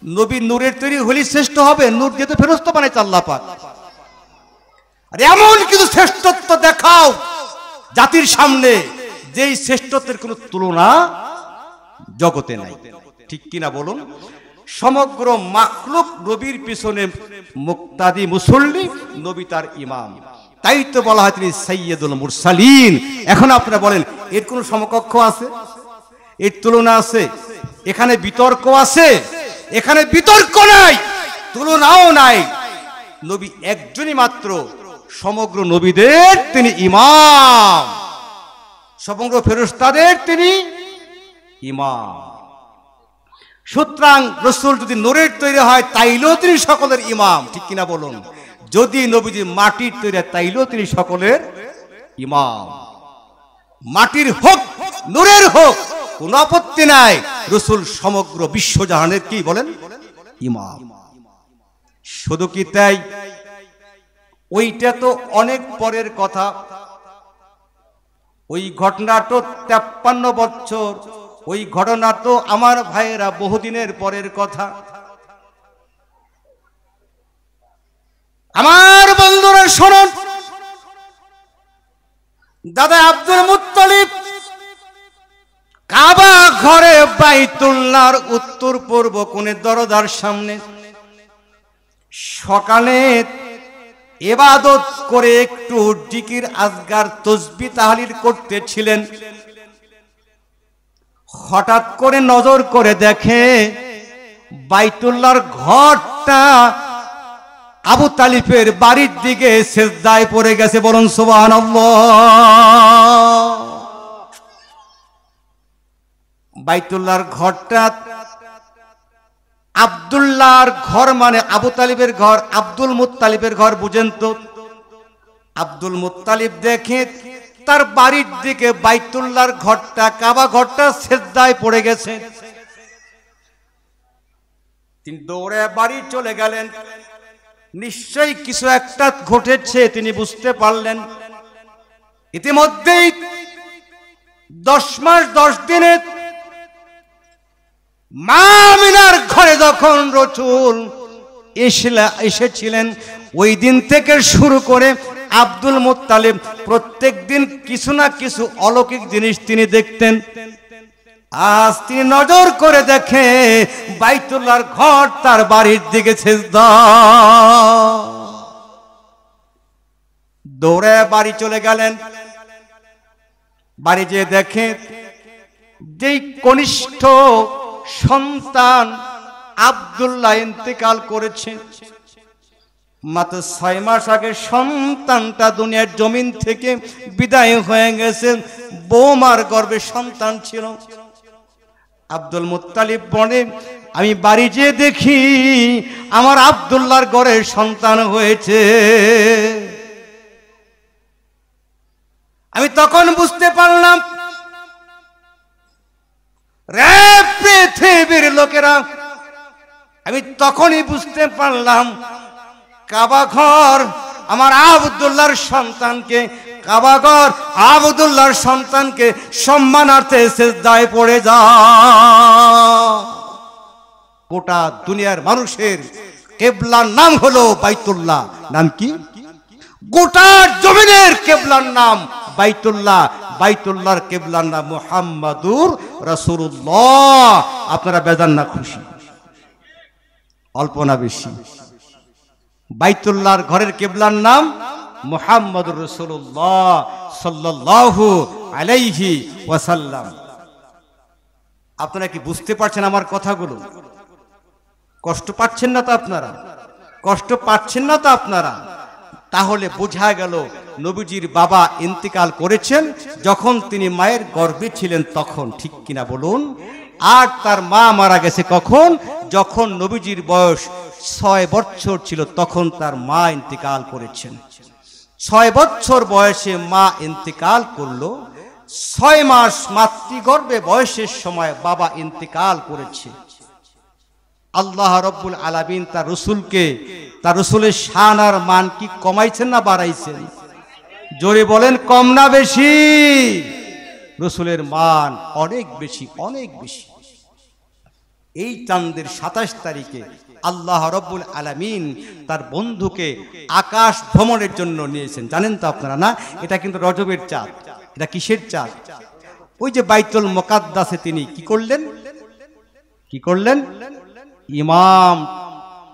নবী নূরের তৈরি হলি শ্রেষ্ঠ হবে? নূর দিয়ে তো ফেরেশতা বানাইছে আল্লাহ পাক। আর এমন কিছু শ্রেষ্ঠত্ব দেখাও জাতির সামনে যেই শ্রেষ্ঠত্বের কোনো তুলনা জগতে নাই। ঠিক কিনা বলুন? সমগ্র মাখলুক নবীর পিছনে মুক্তাদি মুসল্লি, নবী তার ইমাম। তাই তো বলা হয় তিনি সাইয়্যিদুল মুরসালিন। এখন আপনারা বলেন এর কোনো সমকক্ষ আছে? এর তুলনা আছে? এখানে বিতর্ক আছে? এখানে বিতর্ক নাই, তুলনাও নাই। নবী একজনই মাত্র, সমগ্র নবীদের তিনি ইমাম, সমগ্র ফেরেশতাদের তিনি ইমাম। সুতরাং রাসূল যদি নূরের তৈরি হয় তাইলেও তিনি সকলের ইমাম। ঠিক কিনা বলুন? যদি নবীজি মাটির তৈরি হয় তাইলেও তিনি সকলের ইমাম। মাটির হোক নূরের হোক কোন আপত্তি নাই, রাসূল সমগ্র বিশ্বজাহানের কি বলেন? ইমাম। শুধু কি তাই? ওইটা তো অনেক পরের কথা। ওই ঘটনা তো 53 বছর, ওই ঘটনা তো আমার ভাইয়েরা বহুদিনের পরের কথা। আমার বন্ধুরা শুনুন, দাদা আব্দুল মুত্তালিব কাবা ঘরে বাইতুল্লাহর উত্তর পূর্ব কোণে দরজার সামনে সকালে ইবাদত করে একটু জিকির আজগার তাসবিহ তাহলিল করতেছিলেন। হঠাৎ করে নজর করে দেখে বাইতুল্লাহর ঘরটা আবু তালিবের বাড়ির দিকে সিজদায় পড়ে গেছে। বলুন সুবহানাল্লাহ। বাইতুল্লাহর ঘরটা আব্দুল্লাহর ঘর, মানে আবু তালিবের ঘর, আব্দুল মুত্তালিবের ঘর বুঝেন তো। আব্দুল মুত্তালিব দেখে তার বাড়ির দিকে বাইতুল্লাহর ঘরটা, কাবা ঘরটা সিজদায় পড়ে গেছে। তিনি দৌড়ে বাড়ি চলে গেলেন। নিশ্চয়ই কিছু একটা ঘটেছে তিনি বুঝতে পারলেন। ইতিমধ্যেই 10 মাস 10 দিনে মা আমিনার ঘরে যখন রাসূল এসেছিলেন, ওই দিন থেকে শুরু করে আব্দুল মুত্তালিব প্রত্যেক দিন কিছু না কিছু অলৌকিক জিনিস তিনি দেখতেন। আজ তিনি নজর করে দেখে বাইতুল্লাহর ঘর তার বাড়ির দিকে সিজদা। দৌড়ে বাড়ি চলে গেলেন। বাড়ি যেয়ে দেখে যেই কনিষ্ঠ সন্তান আব্দুল্লাহ ইন্তেকাল করেছে। মাত্র 6 মাস আগে সন্তানটা দুনিয়ার জমিন থেকে বিদায় হয়ে গেছে। বৌমার গর্ভে সন্তান ছিল। আব্দুল মুত্তালিব বলে, আমি বাড়ি যেয়ে দেখি আমার আব্দুল্লাহর ঘরে সন্তান হয়েছে। আমি তখন বুঝতে পারলাম, রে পৃথিবীর লোকেরা, আমি তখনই বুঝতে পারলাম কাবা ঘর আমার আব্দুল্লাহর সন্তানকে, কাবা ঘর আব্দুল্লাহর সন্তানকে সম্মানার্থে সিজদায় পড়ে যায়। গোটা দুনিয়ার মানুষের কিবলার নাম হলো বাইতুল্লাহ। নাম কি? গোটা জমিনের কিবলার নাম বাইতুল্লাহ। বাইতুল্লাহর কিবলার নাম মুহাম্মাদুর রাসূলুল্লাহ। আপনারা বেজান না খুশি? অল্প না বেশি? বাইতুল্লাহর ঘরের কিবলার নাম মুহাম্মাদুর রাসূলুল্লাহ সাল্লাল্লাহু আলাইহি ওয়াসাল্লাম। আপনারা কি বুঝতে পারছেন আমার কথাগুলো? কষ্ট পাচ্ছেন না তো আপনারা? কষ্ট পাচ্ছেন না তো আপনারা? তাহলে বোঝা গেল নবীজির বাবা ইন্তেকাল করেছেন যখন তিনি মায়ের গর্ভে ছিলেন তখন। ঠিক কিনা বলুন? আর তার মা মারা গেছে কখন? যখন নবীজির বয়স 6 বছর ছিল তখন তার মা ইন্তেকাল করেছেন। 6 বছর বয়সে মা ইন্তেকাল করলো। 6 মাস মাতৃগর্ভে বয়সের সময় বাবা ইন্তেকাল করেছে। আল্লাহ রাব্বুল আলামিন তার রাসূলকে, তার রাসূলের শান আর মান কি কমাইছেন না বাড়াইছেন? জোরে বলেন, কম না বেশি? রাসূলের মান অনেক বেশি, অনেক বেশি। এই চাঁদের 27 তারিখে আল্লাহ রব্বুল আলামিন তার বন্ধুকে আকাশ ভ্রমণের জন্য নিয়েছেন। জানেন তো আপনারা না, এটা কিন্তু রজবের চাঁদ। এটা কিসের চাঁদ? ওই যে বাইতুল মুকাদ্দাসে তিনি কি করলেন?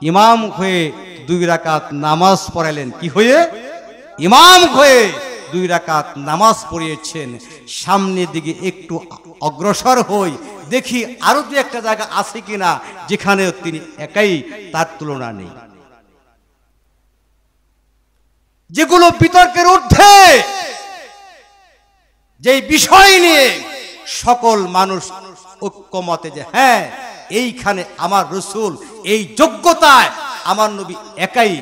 ইমাম হয়ে 2 রাকাত নামাজ পড়ালেন। কি হয়ে? ইমাম হয়ে 2 রাকাত নামাজ পড়িয়েছেন। সামনের দিকে একটু অগ্রসর হই, দেখি আরো 2-1টা জায়গা আছে কিনা যেখানে তিনি একাই, তার তুলনা নেই। যেগুলো বিতর্কের ঊর্ধ্বে, যে বিষয় নিয়ে সকল মানুষ ঐক্যমতে যে হ্যাঁ এইখানে আমার রাসূল, এই যোগ্যতায় আমার নবী একাই,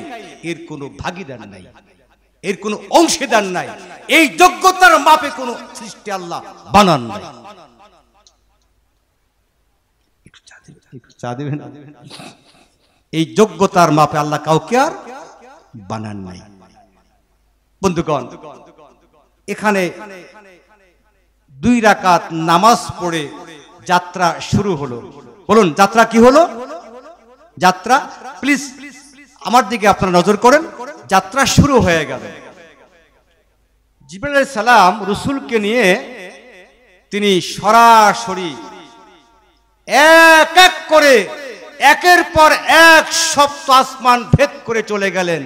এর কোনো ভাগীদার নাই, এর কোনো অংশীদার নাই, এই যোগ্যতার মাপে কোনো সৃষ্টি আল্লাহ বানান নাই। এই যোগ্যতার মাপে আল্লাহ কাউকে আর বানান নাই। বন্ধুগণ, এখানে 2 রাকাত নামাজ পড়ে যাত্রা শুরু হলো। বলুন, যাত্রা কি হলো? যাত্রা, প্লিজ আমার দিকে আপনারা নজর করেন। যাত্রা শুরু হয়ে গেল। জিবরাইল আলাইহিস সালাম রাসূলকে নিয়ে তিনি সরাসরি এক এক করে একের পর এক সপ্ত আসমান ভেদ করে চলে গেলেন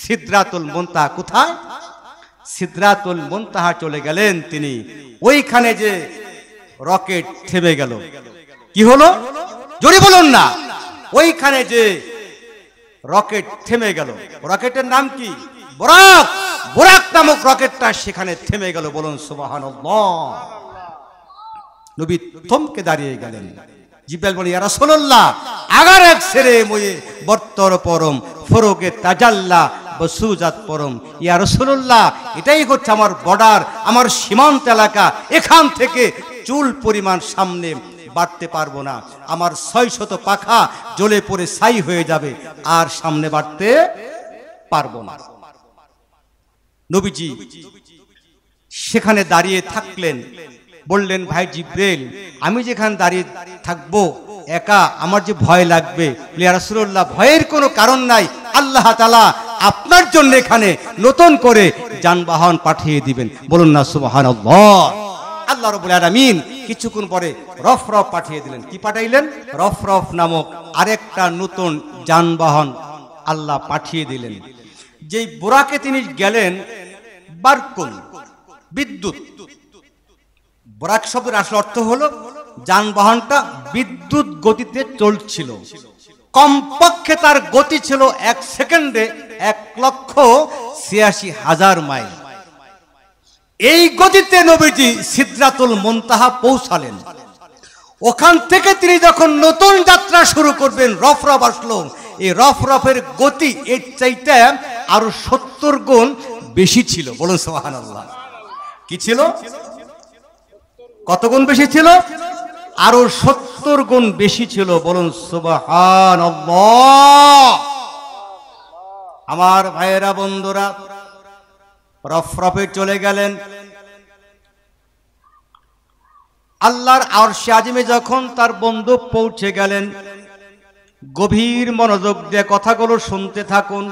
সিদরাতুল মুনতাহা। কোথায়? সিদরাতুল মুনতাহা চলে গেলেন তিনি। ওইখানে যে রকেট থেমে গেল, কি হলো জোরে বলুন না? ওইখানে যে রকেট থেমে গেল, রকেটের নাম কি? বুরাক। বুরাক নামক রকেটটা সেখানে থেমে গেল। বলুন সুবহানাল্লাহ। নবী থমকে দাঁড়িয়ে গেলেন। জিবরাইল বলে, ইয়া রাসূলুল্লাহ, আগার এক সেরে ময়ে বর্তর পরম ফরোগে তাজাল্লা বসুজাত পরম। ইয়া রাসূলুল্লাহ, এটাই হচ্ছে আমার বর্ডার, আমার সীমান্ত এলাকা। এখান থেকে চুল পরিমাণ সামনে বাড়তে পারবো না। আমার 600 পাখা জ্বলে পড়ে ছাই হয়ে যাবে, আর সামনে বাড়তে পারবো না। নবীজি সেখানে দাঁড়িয়ে থাকলেন। বললেন, ভাই জিবরাইল, আমি যেখানে দাঁড়িয়ে থাকবো একা, আমার যে ভয় লাগবে। ইয়া রাসূলুল্লাহ, ভয়ের কোনো কারণ নাই। আল্লাহ তাআলা আপনার জন্য এখানে নতুন করে যানবাহন পাঠিয়ে দিবেন। বলুন না সুবহানাল্লাহ। আল্লাহ রাব্বুল আলামিন কিছুক্ষণ পরে রফরফ পাঠিয়ে দিলেন। কি পাঠাইলেন? রফরফ নামক আরেকটা নতুন যানবাহন আল্লাহ পাঠিয়ে দিলেন। যেই বুরাকে তিনি গেলেন, বারকুন, বিদ্যুৎ। বুরাক শব্দের আসল অর্থ হলো যানবাহনটা বিদ্যুৎ গতিতে চলছিল। কমপক্ষে তার গতি ছিল 1 সেকেন্ডে 1,86,000 মাইল। এই গতিতে নবীজি সিদরাতুল মুনতাহা পৌঁছালেন। ওখান থেকে তিনি যখন নতুন যাত্রা শুরু করবেন, রফরফ আসলো। এই রফরফের গতি এর চাইতে আরো 70 গুণ বেশি ছিল। বলুন সুবহানাল্লাহ। কি ছিল? কত গুণ বেশি ছিল? আরো 70 গুণ বেশি ছিল। বলুন সুবহানাল্লাহ। আমার ভাইয়েরা, বন্ধুরা, রফরফে চলে গেলেন। আল্লাহর আরশে আজিমে যখন তার বন্ধু পৌঁছে গেলেন, গভীর মনোযোগ দিয়ে কথাগুলো শুনতে থাকুন।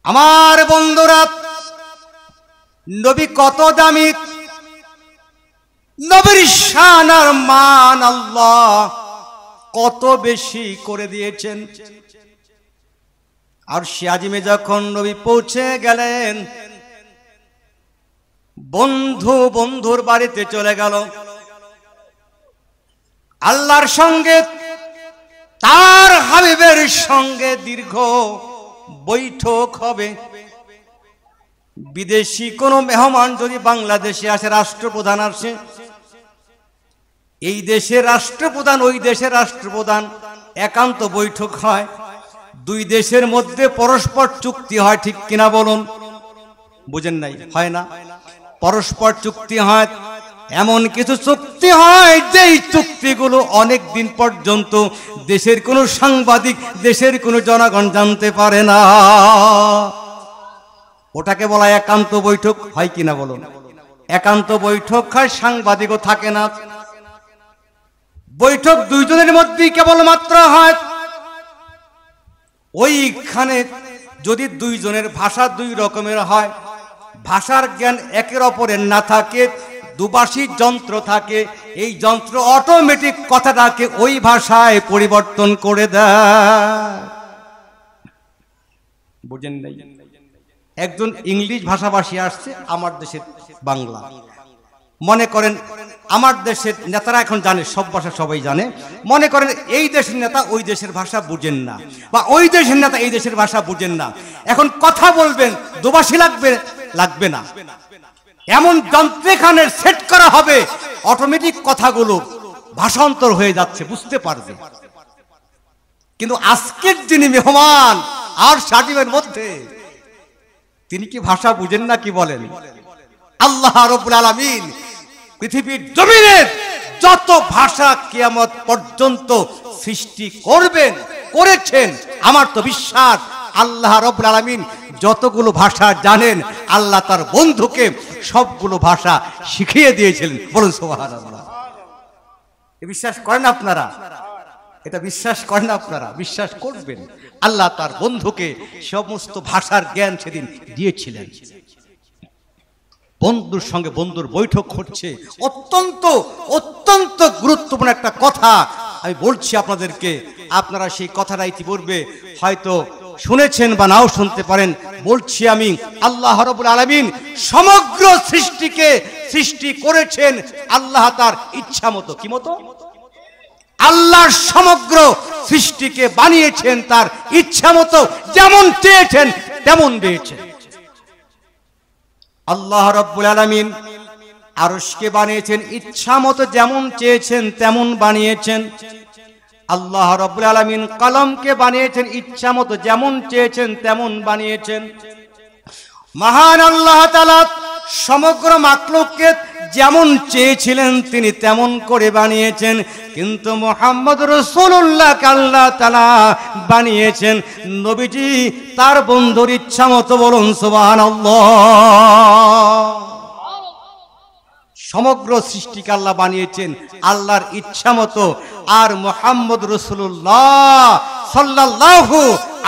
আমার বন্ধুরা, নবী কত দামি, নবীর শান আর মান আল্লাহ কত বেশি করে দিয়েছেন। আর আরশে যখন নবী পৌঁছে গেলেন, বন্ধু বন্ধুর বাড়িতে চলে গেল। আল্লাহর সঙ্গে, তার হাবিবের সঙ্গে দীর্ঘ বৈঠক হবে। বিদেশি কোন মেহমান যদি বাংলাদেশে আসে, রাষ্ট্রপ্রধান আসে, এই দেশের রাষ্ট্রপ্রধান ওই দেশের রাষ্ট্রপ্রধান, একান্ত বৈঠক হয়। 2 দেশের মধ্যে পরস্পর চুক্তি হয়, ঠিক কিনা বলুন? বুঝেন নাই? হয় না? পরস্পর চুক্তি হয়। এমন কিছু চুক্তি হয় যেই চুক্তিগুলো অনেক দিন পর্যন্ত দেশের কোনো সাংবাদিক, দেশের কোনো জনগণ জানতে পারে না। ওটাকে বলা একান্ত বৈঠক। হয় কিনা বলুন? একান্ত বৈঠক হয়, সাংবাদিকও থাকে না। বৈঠক দুইজনের মধ্যেই কেবলমাত্র হয়। ওইখানে যদি দুইজনের ভাষা দুই রকমের হয়, ভাষার জ্ঞান একের অপরের না থাকে, দুভাষী যন্ত্র থাকে, এই যন্ত্র অটোমেটিক কথাটাকে ওই ভাষায় পরিবর্তন করে দেয়। বুঝেন নাই? একজন ইংলিশ ভাষাভাষী আসছে আমার দেশের বাংলা, মনে করেন আমার দেশের নেতারা এখন জানে, সব ভাষা সবাই জানে, মনে করেন এই দেশের নেতা ওই দেশের ভাষা বুঝেন না, বা ওই দেশের নেতা এই দেশের ভাষা বুঝেন না, এখন কথা বলবেন দুভাষী লাগবে না, এমন যন্ত্রখানে সেট করা হবে অটোমেটিক কথাগুলো ভাষান্তর হয়ে যাচ্ছে, বুঝতে পারবে। কিন্তু আজকের যিনি মেহমান আর সাজিবের মধ্যে, তিনি কি ভাষা বুঝেন না? কি বলেন? আল্লাহ রাব্বুল আলামিন পৃথিবীর জমিনের যত ভাষা কিয়ামত পর্যন্ত সৃষ্টি করেছেন, আমার তো বিশ্বাস আল্লাহ রাব্বুল আলামিন যতগুলো ভাষা জানেন, আল্লাহ তার বন্ধুকে সবগুলো ভাষা শিখিয়ে দিয়েছিলেন। বলুন সুবহানাল্লাহ। বিশ্বাস করেন আপনারা? এটা বিশ্বাস করেন আপনারা? বিশ্বাস করবেন, আল্লাহ তার বন্ধুকে সমস্ত ভাষার জ্ঞান সেদিন দিয়েছিলেন। বন্ধুর সঙ্গে বন্ধুর বৈঠক হচ্ছে, অত্যন্ত অত্যন্ত গুরুত্বপূর্ণ একটা কথা আমি বলছি আপনাদেরকে। আপনারা সেই কথাটা ইতিপূর্বে হয়তো শুনেছেন বা নাও শুনতে পারেন। বলছি আমি, আল্লাহ রাব্বুল আলামিন সমগ্র সৃষ্টিকে সৃষ্টি করেছেন আল্লাহ তার ইচ্ছা মতো। কি মতো? আল্লাহ সমগ্র সৃষ্টিকে বানিয়েছেন তার ইচ্ছা মতো, যেমন চেয়েছেন তেমন দিয়েছেন। আল্লাহ রাব্বুল আলামিন আরশকে বানিয়েছেন ইচ্ছা মতো, যেমন চেয়েছেন তেমন বানিয়েছেন। আল্লাহ রাব্বুল আলামিন কলমকে বানিয়েছেন ইচ্ছা মতো, যেমন চেয়েছেন তেমন বানিয়েছেন। মহান আল্লাহ তাআলা সমগ্র মাখলুককে যেমন চেয়েছিলেন তিনি তেমন করে বানিয়েছেন, কিন্তু মুহাম্মদ রাসূলুল্লাহকে আল্লাহ তাআলা বানিয়েছেন নবীজি তার বন্ধুর ইচ্ছা মতো। বলুন সুবহানাল্লাহ। সমগ্র সৃষ্টিকে আল্লাহ বানিয়েছেন আল্লাহর ইচ্ছা মতো, আর মুহাম্মদ রাসূলুল্লাহ সাল্লাল্লাহু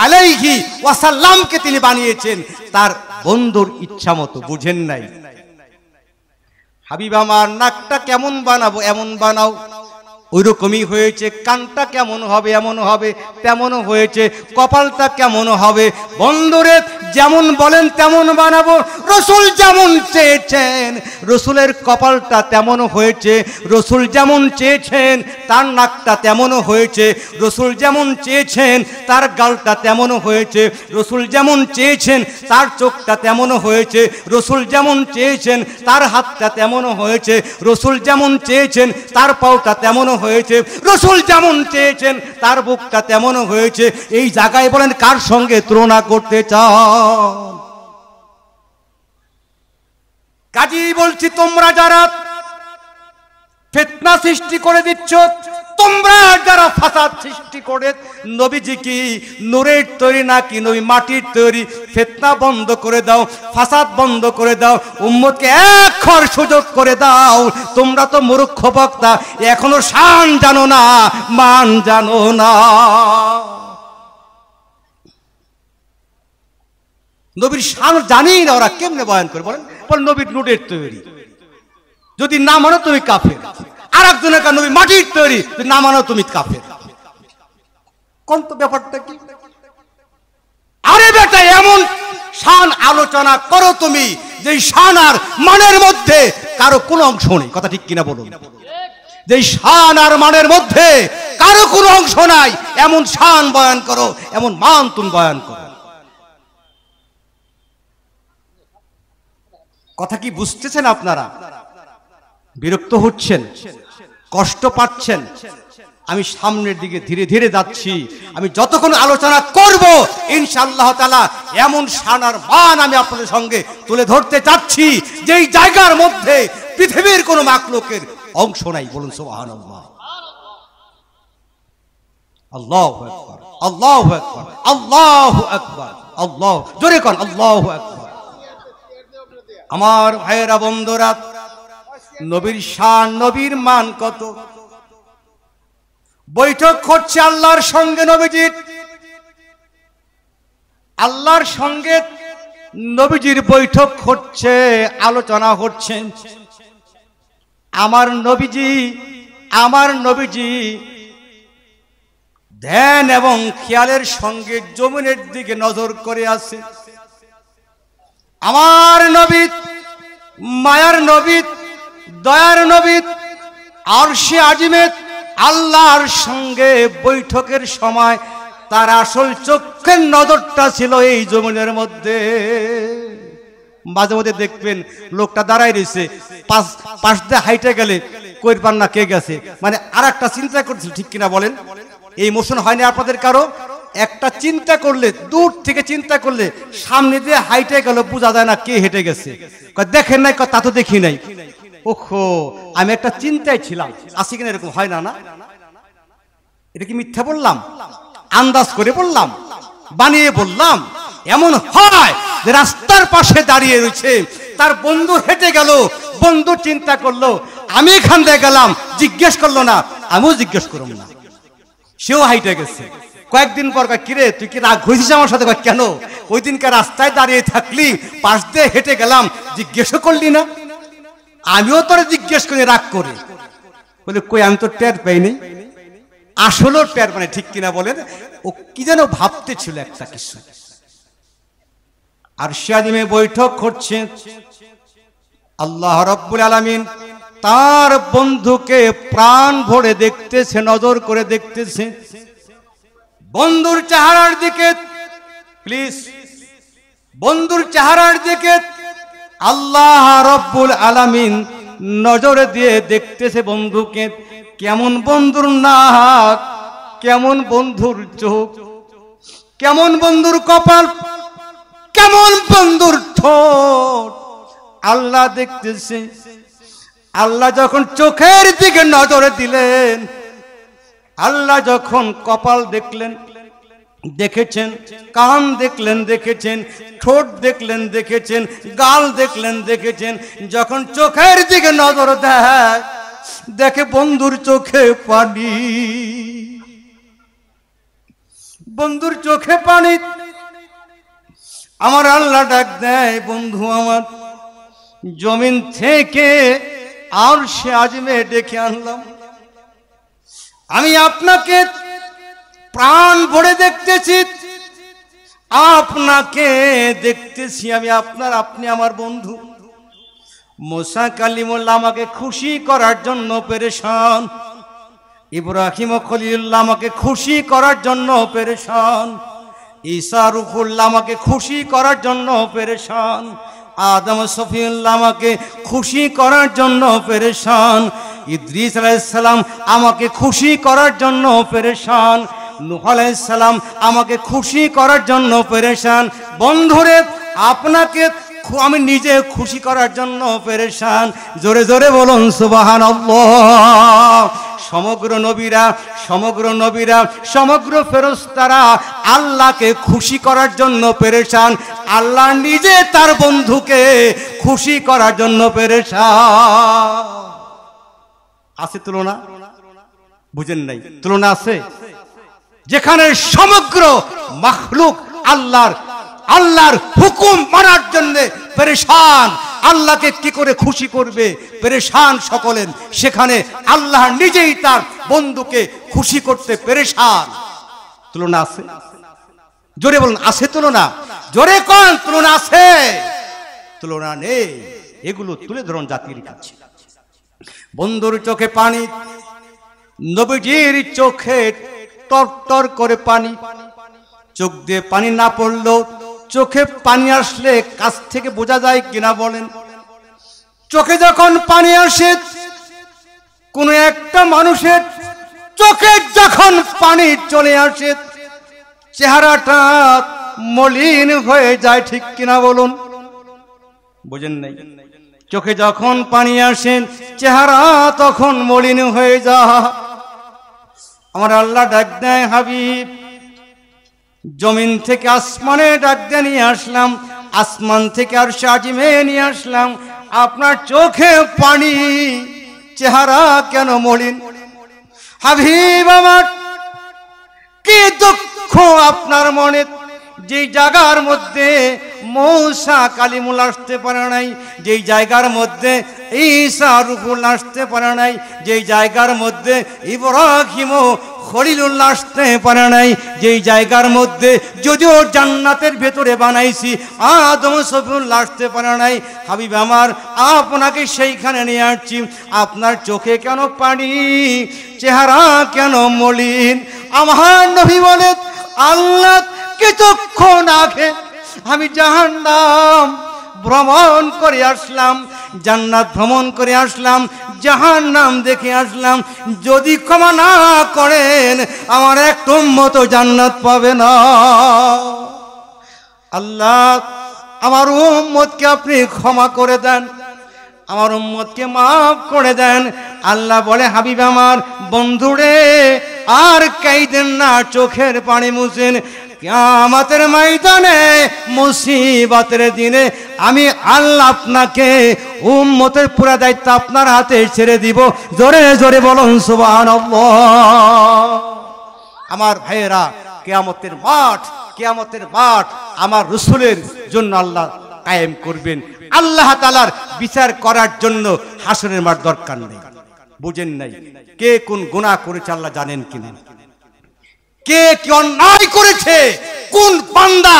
আলাইহি ওয়াসাল্লামকে তিনি বানিয়েছেন তার বন্ধুর ইচ্ছা মতো। বুঝেন নাই? হাবিব আমার নাকটা কেমন বানাবো এমন বানাও, ওই রকমই হয়েছে। কানটা কেমন হবে এমন হবে, তেমনও হয়েছে। কপালটা কেমন হবে, বন্ধুরে যেমন বলেন তেমন বানাবো। রসুল যেমন চেয়েছেন রসুলের কপালটা তেমন হয়েছে, রসুল যেমন চেয়েছেন তার নাকটা তেমনও হয়েছে, রসুল যেমন চেয়েছেন তার গালটা তেমনও হয়েছে, রসুল যেমন চেয়েছেন তার চোখটা তেমনও হয়েছে, রসুল যেমন চেয়েছেন তার হাতটা তেমনও হয়েছে, রসুল যেমন চেয়েছেন তার পাওটা তেমনও হয়েছে, রসুল যেমন চেয়েছেন তার বুকটা তেমনও হয়েছে। এই জায়গায় বলেন কার সঙ্গে তুলনা করতে চান? কাজী বলছি, তোমরা যারা ফিতনা সৃষ্টি করে দিচ্ছ, তোমরা যারা ফাসাদ সৃষ্টি করে, নবীজি কি নূরের তৈরি নাকি নবী মাটির তৈরি? ফিতনা বন্ধ করে দাও, ফাসাদ বন্ধ করে দাও, উম্মতকে একবার সুযোগ করে দাও। তোমরা তো মূর্খ বক্তা, এখনো শান জানো না, মান জানো না। নবীর শান জানি না, ওরা কেমনে বয়ান করে বলেন? নবীর নূরের তৈরি, যদি না মানো তুমি কাফের। আর একজনের নবী মাটির তৈরি, যদি না মানো তুমি কাফের। কোন তো ব্যাপারটা কি? আরে বেটা, এমন শান আলোচনা করো তুমি যে শান আর মানের মধ্যে কারো কোনো অংশ নেই। কথা ঠিক কিনা বলুন? যে শান আর মানের মধ্যে কারো কোনো অংশ নাই, এমন শান বয়ান করো, এমন মান তুমি বয়ান করো। কথা কি বুঝতেছেন আপনারা? বিরক্ত হচ্ছেন, কষ্ট পাচ্ছেন? আমি সামনের দিকে ধীরে ধীরে যাচ্ছি। আমি যতক্ষণ আলোচনা করব ইনশাআল্লাহ তাআলা এমন শান আর মান আমি আপনাদের সঙ্গে তুলে ধরতে চাচ্ছি যেই জায়গার মধ্যে পৃথিবীর কোনো মাখলুকের অংশ নাই। বলুন সুবহানাল্লাহ। আল্লাহু আকবার, আল্লাহু আকবার, আল্লাহু আকবার, আল্লাহ জোরে কোন আল্লাহু আকবার। আমার ভাইয়েরা বন্ধুরা, নবীর শান নবীর মান কত? বৈঠক হচ্ছে আল্লাহর সঙ্গে নবীজির, আল্লাহর সঙ্গে নবীজির বৈঠক হচ্ছে, আলোচনা হচ্ছে। আমার নবীজি ধ্যান এবং খেয়ালের সঙ্গে জমিনের দিকে নজর করে আছে। আমার নবী, মায়ার নবী, দয়ার নবী আরশে আজিমে আল্লাহর সঙ্গে বৈঠকের সময় তার আসল চোখের নজরটা ছিল এই জমিনের মধ্যে। মাঝে মধ্যে দেখবেন লোকটা দাঁড়ায় রয়েছে, পাশ দিয়ে হাইটে গেলে কইর পান না কে গেছে, মানে আর একটা চিন্তা করছিল, ঠিক কিনা বলেন? এই মোশন হয়নি আপনাদের কারো? একটা চিন্তা করলে, দূর থেকে চিন্তা করলে সামনে দিয়ে হাইটে গেল, বোঝা যায় না কে হেঁটে গেছে। দেখেন নাই? তা তো দেখি নাই। ওহো, আমি একটা চিন্তায় ছিলাম। আসি কিনা এরকম হয় না? না, এটা কি মিথ্যা বললাম? আন্দাজ করে বললাম? বানিয়ে বললাম? এমন হয় যে রাস্তার পাশে দাঁড়িয়ে রয়েছে, তার বন্ধু হেঁটে গেল, বন্ধু চিন্তা করলো আমি এখান দিয়ে গেলাম, জিজ্ঞেস করলো না, আমিও জিজ্ঞেস করব না, সেও হাইটে গেছে। কয়েকদিন পর কিরে তুই কি রাগ হয়েছিস আমার সাথে? কেন? ওই দিনকে রাস্তায় দাঁড়িয়ে থাকলি, পাশ দিয়ে হেঁটে গেলাম, জিজ্ঞেসও করলি না। আমিও তোরা জিজ্ঞেস করি রাগ করে। বলে কই, আমি তো টের পাইনি। আসলেও টের মানে, ঠিক কিনা বলেন? ও কি যেন ভাবতে ছিল একটা কিছু। আর আরশে বৈঠক করছে, আল্লাহ রাব্বুল আলামিন তার বন্ধুকে প্রাণ ভরে দেখতেছে, নজর করে দেখতেছে বন্ধুর চেহারার দিকে। প্লিজ, বন্ধুর চেহারার দিকে আল্লাহ রাব্বুল আলামিন নজরে দিয়ে দেখতেছে বন্ধুকে। কেমন বন্ধুর নাক, কেমন বন্ধুর চোখ, কেমন বন্ধুর কপাল, কেমন বন্ধুর ঠোঁট, আল্লাহ দেখতেছে। আল্লাহ যখন চোখের দিকে নজর দিলেন, আল্লাহ যখন কপাল দেখলেন, দেখেছেন, কান দেখলেন, দেখেছেন, ঠোঁট দেখলেন, দেখেছেন, গাল দেখলেন, দেখেছেন। যখন চোখের দিকে নজর দেয়, দেখে বন্ধুর চোখে পানি, বন্ধুর চোখে পানি। আমার আল্লাহ ডাক দেয়, বন্ধু আমার, জমিন থেকে আরশে আজিমে ডেকে আনলাম। আমি আপনাকে প্রাণ ভরে দেখতেছি, আপনাকে দেখতেছি আমি, আপনি আমার বন্ধু। মুসা কালিমুল্লাহ আমাকে খুশি করার জন্য পেরেশান, ইব্রাহিম খলিলুল্লাহ আমাকে খুশি করার জন্য পেরেশান, ঈসা রূহুল্লাহ আমাকে খুশি করার জন্য পেরেশান, আদম সফিউল্লাহ আমাকে খুশি করার জন্য পেরেশান, ইদ্রিস আলাইহিস সালাম আমাকে খুশি করার জন্য পেরেশান, নূহ আলাইহিস সালাম আমাকে খুশি করার জন্য পেরেশান। বন্ধুরে, আপনাকে আমি নিজে খুশি করার জন্য পেরেশান। জোরে জোরে বলুন সুবহানাল্লাহ। সমগ্র নবীরা, সমগ্র ফেরেশতারা আল্লাহকে খুশি করার জন্য পেরেশান। আল্লাহ নিজে তার বন্ধুকে খুশি করার জন্য পেরেশান। আছে তুলনা? বুঝেন নাই? তুলনা আছে? যেখানে সমগ্র মাখলুক আল্লাহর হুকুম মানার জন্য পেরেশান, আল্লাহকে কি করে খুশি করবে পেরেশান সকলের, সেখানে আল্লাহ নিজেই তার বন্ধুকে খুশি করতে পেরেশান। তুলনা আছে? জোরে বলুন, আছে তুলনা? জোরে কোন তুলনা আছে? তুলনা নেই। এগুলো তুলে ধরুন জাতির কাছে। বন্ধুর চোখে পানি, নবীজির চোখে টরটর করে পানি। চোখ দিয়ে পানি না পড়লেও চোখে পানি আসলে কাছ থেকে বোঝা যায় কিনা বলেন? চোখে যখন পানি আসে, কোন একটা মানুষের চোখে যখন পানি চলে আসে, চেহারাটা মলিন হয়ে যায়, ঠিক কিনা বলুন? বুঝেন নাই? চোখে যখন পানি আসে, চেহারা তখন মলিন হয়ে যায়। আমার আল্লাহ ডাক দেয়, হাবিব, জমিন থেকে আসমানে ডাক দিয়ে নিয়ে আসলাম, আসমান থেকে আরশে আজিমে নিয়ে আসলাম। আপনার চোখে পানি, চেহারা কেন মলিন? হাবিব আমার, কি দুঃখ আপনার মনে, যেই জায়গার মধ্যে মূসা কালিমুল আসতে পারে নাই, যেই জায়গার মধ্যে ঈসা রূহুল আসতে পারে নাই, যেই জায়গার মধ্যে ইব্রাহিম খলিলুল্লাহ আসতে পারে নাই, যেই জায়গার মধ্যে যদিও জান্নাতের ভেতরে বানাইছি আদম সফিউল্লাহ আসতে পারে নাই। হাবিব আমার, আপনাকে সেইখানে নিয়ে আসছি। আপনার চোখে কেন পানি, চেহারা কেন মলিন? আমার নবী বলে, আল্লাহ কিছুক্ষণ আগে আমি জাহান্নাম ভ্রমণ করে আসলাম, জান্নাত ভ্রমণ করে আসলাম, জাহান্নাম দেখে আসলাম। যদি ক্ষমা না করেন আমার একটা উম্মত জান্নাত পাবে না। আল্লাহ, আমার উম্মতকে আপনি ক্ষমা করে দেন, আমার উম্মতকে মাফ করে দেন। আল্লাহ বলে, হাবিব আমার, বন্ধুরে আর কাইদেন না, চোখের পানি মুছেন। কিয়ামতের ময়দানে মুসিবতের দিনে আমি আল্লাহ আপনাকে উম্মতের পুরা দায়িত্ব আপনার হাতে ছেড়ে দিব। জোরে জোরে বলুন সুবহানাল্লাহ। আমার ভাইয়েরা, কিয়ামতের মাঠ আমার রাসূলের জন্য আল্লাহ কায়েম করবেন। আল্লাহ তাআলার বিচার করার জন্য হাসরের মাঠ দরকার নেই। বুঝেন নাই? কে কোন গুনাহ করেছে আল্লাহ জানেন কিনা? কে কি অন্যায় করেছে, কোন বান্দা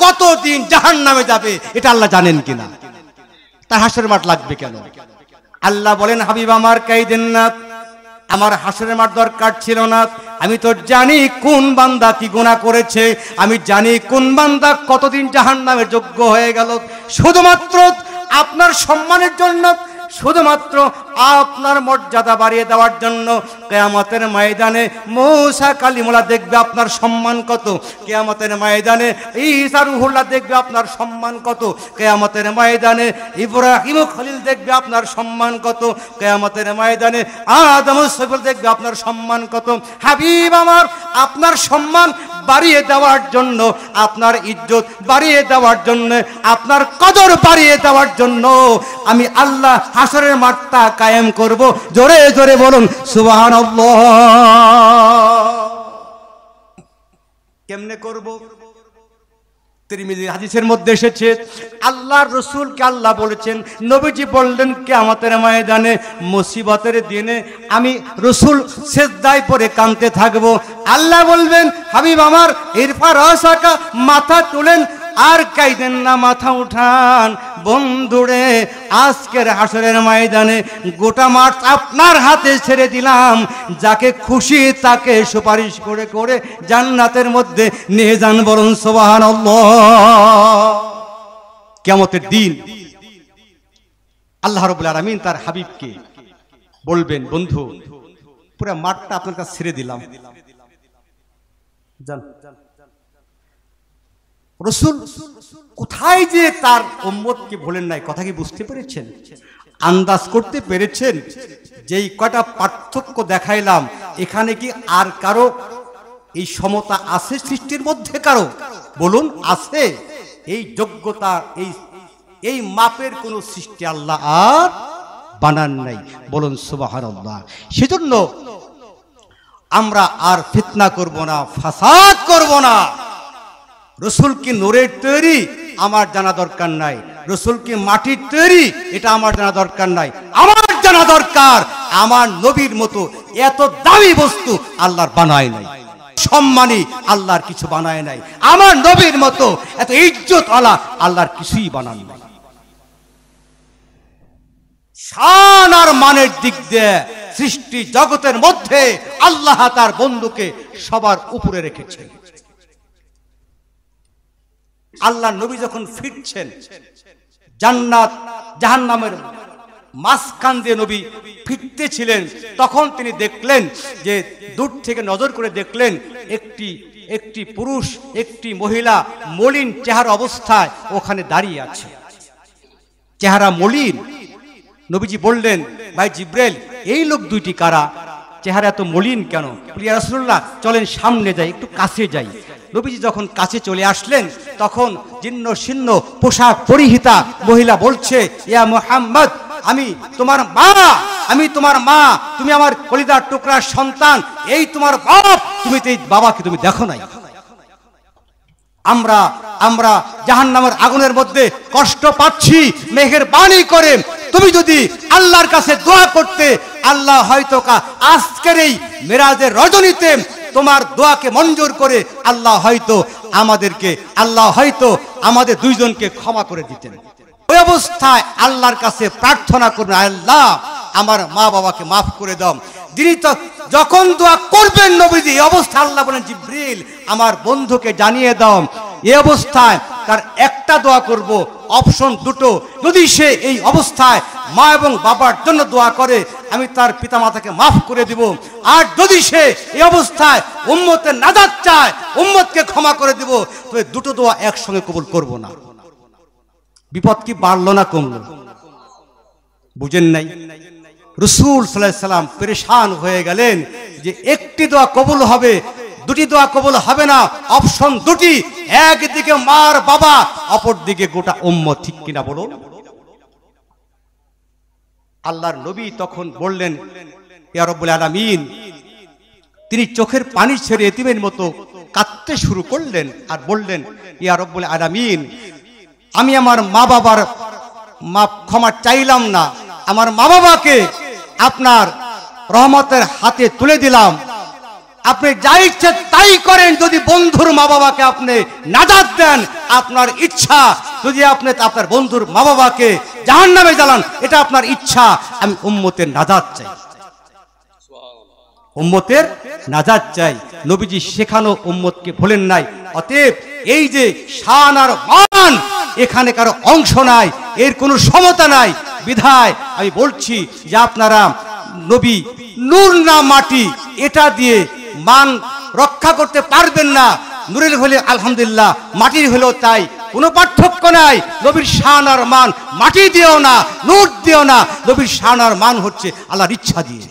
কতদিন জাহান্নামে যাবে এটা আল্লাহ জানেন কিনা? তার হাসরের মাঠ লাগবে কেন? আল্লাহ বলেন, হাবিব আমার, কাইদেন না, আমার হাসরের মাঠ দরকার ছিল না। আমি তো জানি কোন বান্দা কি গুনাহ করেছে, আমি জানি কোন বান্দা কতদিন জাহান্নামের যোগ্য হয়ে গেল। শুধুমাত্র আপনার সম্মানের জন্য, শুধুমাত্র আপনার মর্যাদা বাড়িয়ে দেওয়ার জন্য কিয়ামতের ময়দানে মূসা কালিমুল্লাহ দেখবে আপনার সম্মান কত, কিয়ামতের ময়দানে ঈসা রূহুল্লাহ দেখবে আপনার সম্মান কত, কিয়ামতের ময়দানে ইব্রাহিম খলিল দেখবে আপনার সম্মান কত, কিয়ামতের ময়দানে আদম সফিউল দেখবে আপনার সম্মান কত। হাবিব আমার, আপনার সম্মান বাড়িয়ে দেওয়ার জন্য, আপনার ইজ্জত বাড়িয়ে দেওয়ার জন্য, আপনার কদর বাড়িয়ে দেওয়ার জন্য আমি আল্লাহ হাসরের মাঠটা কায়েম করব। জোরে জোরে বলুন সুবহানাল্লাহ। কেমনে করব? তিরমিজি হাদিসের মধ্যে এসেছে, আল্লাহর রাসূলকে আল্লাহ বলেছেন, নবীজি বললেন, কিয়ামতের ময়দানে মুসিবতের দিনে আমি রাসূল সিজদায় পড়ে কাঁদতে থাকব। আল্লাহ বলবেন, হাবিব আমার, ইরফা রাসাকা, মাথা তুলেন, আর কাইদেন না, মাথা উঠান। বন্ধুরে, আজকের হাসরের ময়দানে গোটা মাঠ আপনার হাতে ছেড়ে দিলাম। যাকে খুশি তাকে সুপারিশ করে করে জান্নাতের মধ্যে নিয়ে যান। বলুন সুবহানাল্লাহ। কিয়ামতের দিন আল্লাহ রাব্বুল আলামিন তার হাবিবকে বলবেন, বন্ধু, পুরো মাঠটা আপনার কাছে ছেড়ে দিলাম, যান। রাসূল কোথায় যে তার উম্মতকে বলেন নাই, কথা কি বুঝতে পেরেছেন? আন্দাজ করতে পেরেছেন? যেই কটা পার্থক্য দেখাইলাম, এখানে কি আর কারো এই সমতা আছে সৃষ্টির মধ্যে? কারো বলুন আছে? এই যোগ্যতা, এই মাপের কোন সৃষ্টি আল্লাহ আর বানান নাই। বলুন সুবহানাল্লাহ। সেজন্য আমরা আর ফিতনা করব না, ফাসাদ করব না। রাসূল কি নূরের তৈরি, আমার জানা দরকার নাই। রাসূল কি মাটির তৈরি, এটা আমার জানা দরকার নাই। আমার জানা দরকার, আমার নবীর মতো এত দামি বস্তু আল্লাহর বানায় নাই, সম্মানী আল্লাহর কিছু বানায় নাই। আমার নবীর মতো এত ইজ্জত আলা আল্লাহর কিছুই বানান নাই। শান আর মানের দিক দিয়ে সৃষ্টি জগতের মধ্যে আল্লাহ তার বন্ধুকে সবার উপরে রেখেছেন। আল্লাহ নবী যখন ফিরছেন জান্নাত জাহান্নামের মাঝখান দিয়ে নবী ফিরতেছিলেন, তখন তিনি দেখলেন যে দূর থেকে নজর করে দেখলেন একটি পুরুষ, একটি মহিলা মলিন চেহারা অবস্থায় ওখানে দাঁড়িয়ে আছে, চেহারা মলিন। নবীজি বললেন, ভাই জিব্রাইল, এই লোক দুইটি কারা? চেহারা এত মলিন কেন? ইয়া রাসূলুল্লাহ, চলেন সামনে যাই, একটু কাছে যাই। নবীজি যখন কাছে চলে আসলেন, তখন জীর্ণ শীর্ণ পোশাক পরিহিতা মহিলা বলছে, ইয়া মুহাম্মদ, আমি তোমার মা, আমি তোমার মা, তুমি আমার কলিজার টুকরার সন্তান, এই তোমার বাপ, তুমি তো এই বাবাকে তুমি দেখো নাই। আমরা আমরা জাহান্নামের আগুনের মধ্যে কষ্ট পাচ্ছি, মেহেরবানি করে তুমি যদি আল্লাহর কাছে দোয়া করতে, আল্লাহ হয়তো আজকের এই মেরাজের রজনীতে তোমার দোয়াকে মঞ্জুর করে আল্লাহ হয়তো আমাদের দুইজনকে ক্ষমা করে দিতেন। ওই অবস্থায় আল্লাহর কাছে প্রার্থনা করবেন, আল্লাহ আমার মা বাবাকে মাফ করে দাও। যিনি তো যখন দোয়া করবেন নবীজি, এই অবস্থা আল্লাহ বলেন জিবরিল আমার বন্ধুকে জানিয়ে দাও, এই অবস্থায় তার একটা দোয়া করব, অপশন দুটো, যদি সে এই অবস্থায় মা এবং বাবার জন্য দোয়া করে আমি তার পিতামাতাকে মাফ করে দিব, আর যদি সে এই অবস্থায় উম্মতের নাজাত চায়, উম্মতকে ক্ষমা করে দিব, তো এই দুটো দোয়া একসঙ্গে কবুল করব না। বিপদ কি বাড়লো না কমলো? বুঝেন নাই? রাসূল সাল্লাল্লাহু আলাইহি সাল্লাম পেরেশান হয়ে গেলেন যে একটি দোয়া কবুল হবে, দুটি দোয়া কবুল হবে না, অপশন দুটি, একদিকে মার বাবা, অপর দিকে গোটা উম্মত। ঠিক কিনা বলুন? আল্লাহর নবী তখন বললেন, ইয়া রাব্বুল আলামিন, তিনি চোখের পানি ছেড়ে এতিমের মতো কাঁদতে শুরু করলেন আর বললেন, ইয়া রাব্বুল আলামিন, আমি আমার মা বাবার ক্ষমা চাইলাম না, আমার মা বাবাকে আপনার রহমতের হাতে তুলে দিলাম, আপনি যা ইচ্ছে তাই করেন। যদি বন্ধুর মা বাবাকে আপনি নাজাত দেন, আপনার ইচ্ছা। যদি আপনি আপনার বন্ধুর মা বাবাকে জাহান্নামে জ্বালান, এটা আপনার ইচ্ছা। আমি উম্মতের নাজাত চাই, উম্মতের নাজাত চাই। নবীজি শেখানো উম্মতকে ভুলেন নাই। অতএব এই যে শান আর মান, এখানে কারো অংশ নাই, এর কোনো সমতা নাই। বিধায় আমি বলছি যে আপনারা নবী নূর না মাটি, এটা দিয়ে মান রক্ষা করতে পারবেন না। নূরের হলে আলহামদুলিল্লাহ, মাটির হলেও তাই, কোনো পার্থক্য নাই। নবীর শান আর মান মাটি দিও না, নূর দিও না, নবীর শান আর মান হচ্ছে আল্লাহর ইচ্ছা দিয়ে।